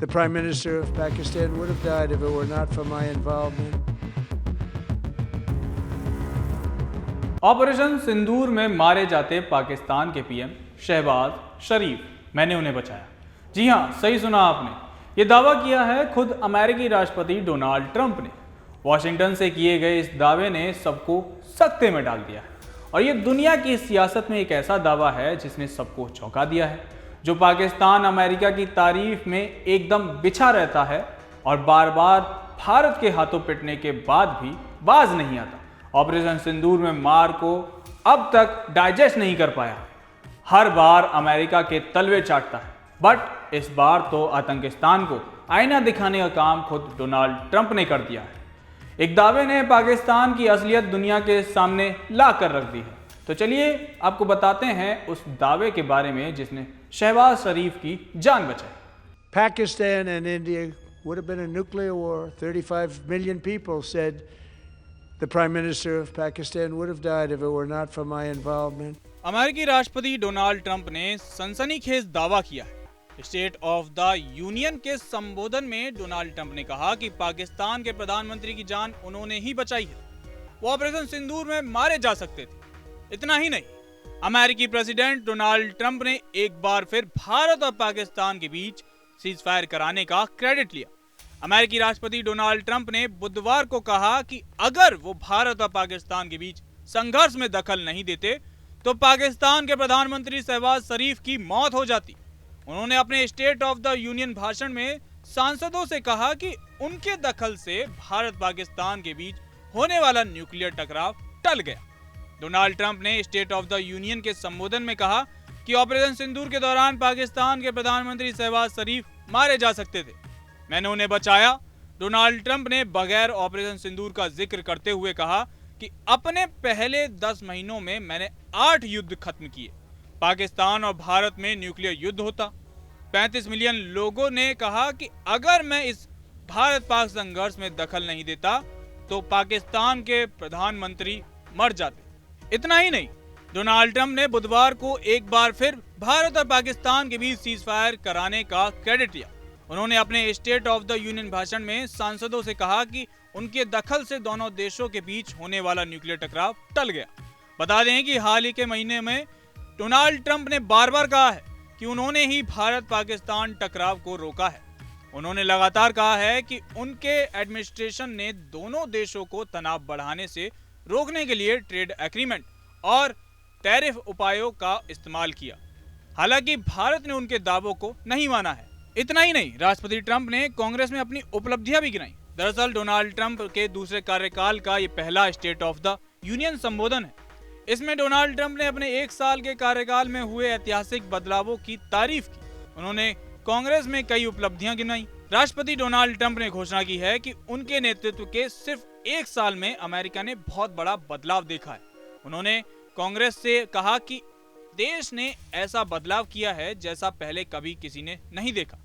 The Prime Minister of Pakistan would have died if it were not for my involvement. Operation Sindoor में मारे जाते पाकिस्तान के PM Shahbaz शरीफ, मैंने उन्हें बचाया। जी हां, सही सुना आपने। ये दावा किया है खुद अमेरिकी राष्ट्रपति डोनाल्ड ट्रंप ने। वॉशिंगटन से किए गए इस दावे ने सबको सकते में डाल दिया है और ये दुनिया की सियासत में एक ऐसा दावा है जिसने सबको चौंका दिया है, जो पाकिस्तान अमेरिका की तारीफ में एकदम बिछा रहता है और बार बार भारत के हाथों पिटने के बाद भी बाज नहीं आता। ऑपरेशन सिंदूर में मार को अब तक डाइजेस्ट नहीं कर पाया, हर बार अमेरिका के तलवे चाटता है, बट इस बार तो आतंकिस्तान को आईना दिखाने का काम खुद डोनाल्ड ट्रंप ने कर दिया है। एक दावे ने पाकिस्तान की असलियत दुनिया के सामने ला कर रख दी है। तो चलिए आपको बताते हैं उस दावे के बारे में जिसने शहबाज शरीफ की जान बचाई। Pakistan and India would have been a nuclear war. 35 million people said the Prime Minister of Pakistan would have died if it were not for my involvement. अमेरिकी राष्ट्रपति डोनाल्ड ट्रंप ने सनसनीखेज दावा किया है। स्टेट ऑफ द यूनियन के संबोधन में डोनाल्ड ट्रंप ने कहा कि पाकिस्तान के प्रधानमंत्री की जान उन्होंने ही बचाई है, वो ऑपरेशन सिंदूर में मारे जा सकते थे। इतना ही नहीं, अमेरिकी प्रेसिडेंट डोनाल्ड ट्रंप ने एक बार फिर भारत और पाकिस्तान के बीच सीज फायर कराने का क्रेडिट लिया। अमेरिकी राष्ट्रपति डोनाल्ड ट्रंप ने बुधवार को कहा कि अगर वो भारत और पाकिस्तान के बीच संघर्ष में दखल नहीं देते तो पाकिस्तान के प्रधानमंत्री शहबाज शरीफ की मौत हो जाती। उन्होंने अपने स्टेट ऑफ द यूनियन भाषण में सांसदों से कहा कि उनके दखल से भारत पाकिस्तान के बीच होने वाला न्यूक्लियर टकराव टल गया। डोनाल्ड ट्रंप ने स्टेट ऑफ द यूनियन के संबोधन में कहा कि ऑपरेशन सिंदूर के दौरान पाकिस्तान के प्रधानमंत्री शहबाज शरीफ मारे जा सकते थे, मैंने उन्हें बचाया। डोनाल्ड ट्रंप ने बगैर ऑपरेशन सिंदूर का जिक्र करते हुए कहा कि अपने पहले 10 महीनों में मैंने 8 युद्ध खत्म किए। पाकिस्तान और भारत में न्यूक्लियर युद्ध होता। 35 मिलियन लोगों ने कहा कि अगर मैं इस भारत पाक संघर्ष में दखल नहीं देता तो पाकिस्तान के प्रधानमंत्री मर जाते। इतना ही नहीं, डोनाल्ड ट्रंप ने बुधवार को एक बार फिर भारत और पाकिस्तान के बीच सीज फायर कराने का क्रेडिट लिया। उन्होंने अपने स्टेट ऑफ द यूनियन भाषण में सांसदों से कहा कि उनके दखल से दोनों देशों के बीच होने वाला न्यूक्लियर टकराव टल गया। बता दें कि हाल ही के महीने में डोनाल्ड ट्रंप ने बार बार कहा है कि उन्होंने ही भारत पाकिस्तान टकराव को रोका है। उन्होंने लगातार कहा है कि उनके एडमिनिस्ट्रेशन ने दोनों देशों को तनाव बढ़ाने से रोकने के लिए ट्रेड एग्रीमेंट और टैरिफ उपायों का इस्तेमाल किया। हालांकि भारत ने उनके दावों को नहीं माना है। इतना ही नहीं, राष्ट्रपति ट्रंप ने कांग्रेस में अपनी उपलब्धियां भी गिनाई। दरअसल डोनाल्ड ट्रंप के दूसरे कार्यकाल का ये पहला स्टेट ऑफ द यूनियन संबोधन है। इसमें डोनाल्ड ट्रंप ने अपने 1 साल के कार्यकाल में हुए ऐतिहासिक बदलावों की तारीफ की। उन्होंने कांग्रेस में कई उपलब्धियां गिनाई। राष्ट्रपति डोनाल्ड ट्रंप ने घोषणा की है कि उनके नेतृत्व के सिर्फ 1 साल में अमेरिका ने बहुत बड़ा बदलाव देखा है। उन्होंने कांग्रेस से कहा कि देश ने ऐसा बदलाव किया है जैसा पहले कभी किसी ने नहीं देखा।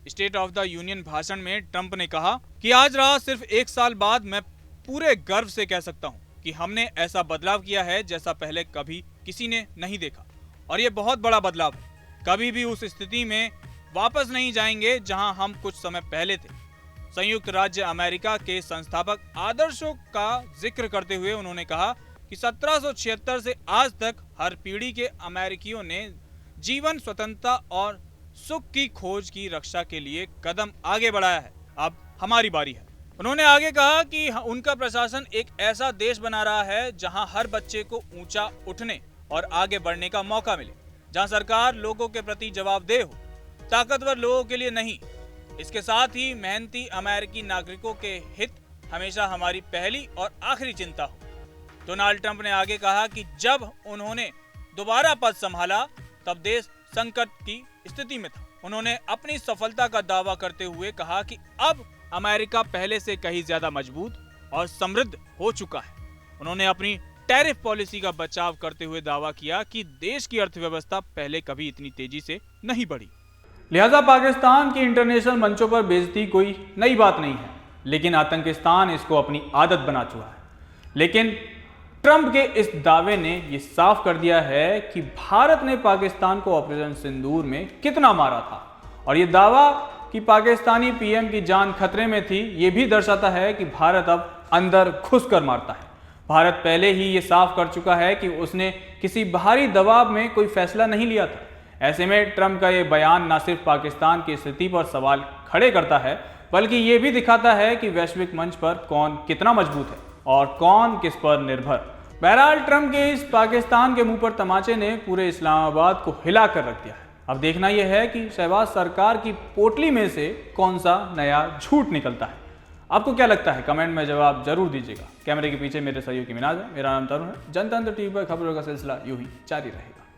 स्टेट ऑफ द यूनियन भाषण में ट्रंप ने कहा कि आज रात सिर्फ 1 साल बाद मैं पूरे गर्व से कह सकता हूं कि हमने ऐसा बदलाव किया है जैसा पहले कभी किसी ने नहीं देखा, और ये बहुत बड़ा बदलाव है। कभी भी उस स्थिति में वापस नहीं जाएंगे जहां हम कुछ समय पहले थे। संयुक्त राज्य अमेरिका के संस्थापक आदर्शों का जिक्र करते हुए उन्होंने कहा कि 1776 से आज तक हर पीढ़ी के अमेरिकियों ने जीवन, स्वतंत्रता और सुख की खोज की रक्षा के लिए कदम आगे बढ़ाया है। अब हमारी बारी है। उन्होंने आगे कहा कि उनका प्रशासन एक ऐसा देश बना रहा है जहां हर बच्चे को ऊंचा उठने और आगे बढ़ने का मौका मिले, जहां सरकार लोगों के प्रति जवाबदेह हो, ताकतवर लोगों के लिए नहीं। इसके साथ ही मेहनती अमेरिकी नागरिकों के हित हमेशा हमारी पहली और आखिरी चिंता हो। डोनाल्ड ट्रंप ने आगे कहा कि जब उन्होंने दोबारा पद संभाला तब देश संकट की स्थिति में था। उन्होंने अपनी सफलता का दावा करते हुए कहा कि अब अमेरिका पहले से कहीं ज्यादा मजबूत और समृद्ध हो चुका है। उन्होंने अपनी टैरिफ पॉलिसी का बचाव करते हुए दावा किया कि देश की अर्थव्यवस्था पहले कभी इतनी तेजी से नहीं बढ़ी। लिहाजा पाकिस्तान की इंटरनेशनल मंचों पर बेइज्जती कोई नई बात नहीं है, लेकिन आतंकिस्तान इसको अपनी आदत बना चुका है। लेकिन ट्रंप के इस दावे ने यह साफ कर दिया है कि भारत ने पाकिस्तान को ऑपरेशन सिंदूर में कितना मारा था, और यह दावा कि पाकिस्तानी पीएम की जान खतरे में थी, ये भी दर्शाता है कि भारत अब अंदर घुसकर मारता है। भारत पहले ही ये साफ कर चुका है कि उसने किसी बाहरी दबाव में कोई फैसला नहीं लिया था। ऐसे में ट्रंप का ये बयान न सिर्फ पाकिस्तान की स्थिति पर सवाल खड़े करता है, बल्कि ये भी दिखाता है कि वैश्विक मंच पर कौन कितना मजबूत है और कौन किस पर निर्भर। बहरहाल ट्रंप के इस पाकिस्तान के मुंह पर तमाचे ने पूरे इस्लामाबाद को हिला कर रख दिया है। अब देखना यह है कि शहबाज सरकार की पोटली में से कौन सा नया झूठ निकलता है। आपको क्या लगता है? कमेंट में जवाब जरूर दीजिएगा। कैमरे के पीछे मेरे सहयोगी मिनाज है, मेरा नाम तरुण है। जनतंत्र टीवी पर खबरों का सिलसिला यूं ही जारी रहेगा।